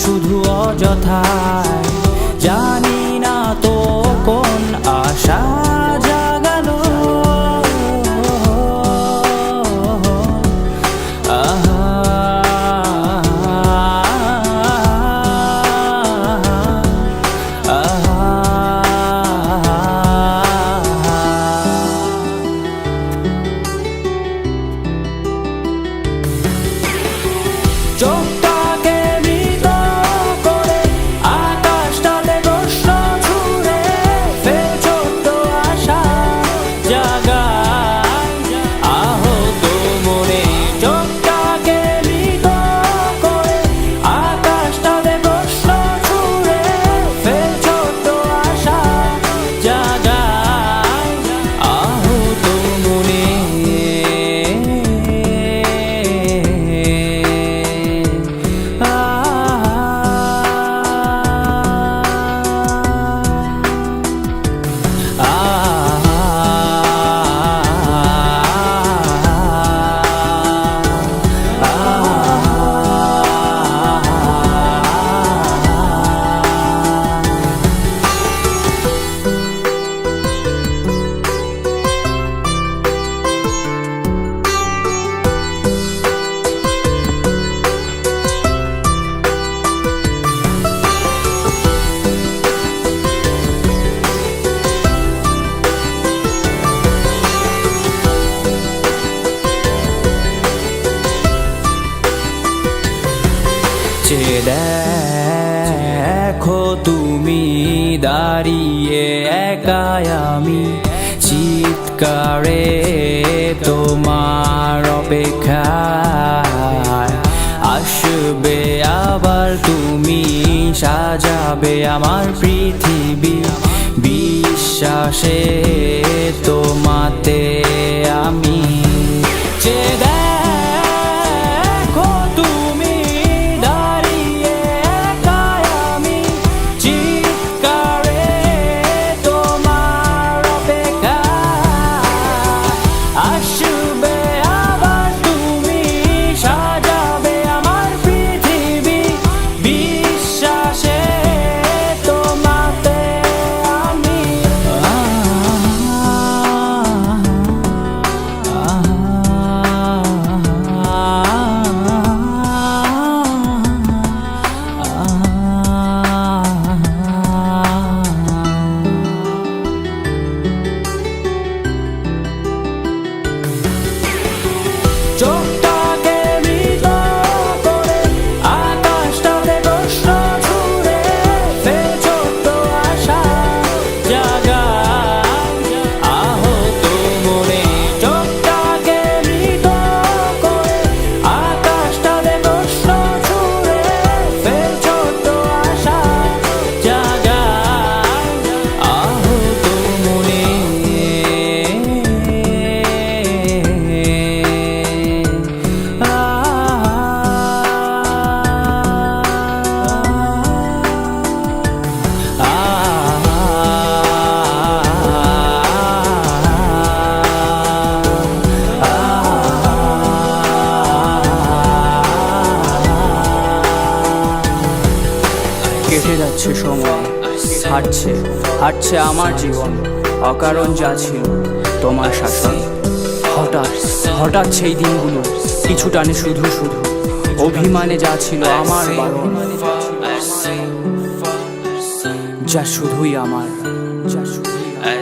শুধু অযথায়, জানি না তো কোন আশা জাগালো। চোখটাকে মৃত করে আকাশটাতে প্রশ্ন ছুঁড়ে ফের ছোট্ট আশা জাগায় আহত মনে। চোখটাকে মৃত করে আকাশটাতে প্রশ্ন ছুঁড়ে ফের ছোট্ট আশা জাগায় আহত মনে। চেয়ে দেখো তুমি দাঁড়িয়ে একাই, আমি চিৎকারে তোমার অপেক্ষায়। আসবে আবার তুমি, সাজাবে আমার পৃথিবী, বিশ্বাসে তোমাতে আমি। চেয়ে দেখো তুমি দাঁড়িয়ে একাই, আমি চিৎকারে তোমার অপেক্ষায়। আসবে আবার তুমি, সাজাবে আমার পৃথিবী, বিশ্বাসে তোমাতে আমি। চোখটাকে মৃত করে আকাশটাতে প্রশ্ন ছুঁড়ে ফের ছোট্ট আশা জাগায় আহত মনে। চোখটাকে মৃত করে আকাশটাতে প্রশ্ন ছুঁড়ে ফের ছোট্ট আশা জাগায় আহত মনে। কেটে যাচ্ছে সময়, হাঁটছে হাঁটছে আমার জীবন, অকারণ যা ছিল তোমার শাসন। হঠাৎ হঠাৎ সেই দিনগুলো পিছু টানে শুধু শুধু, অভিমানে যা ছিল আমার বারণ, যা শুধুই আমার, যা শুধুই আমার।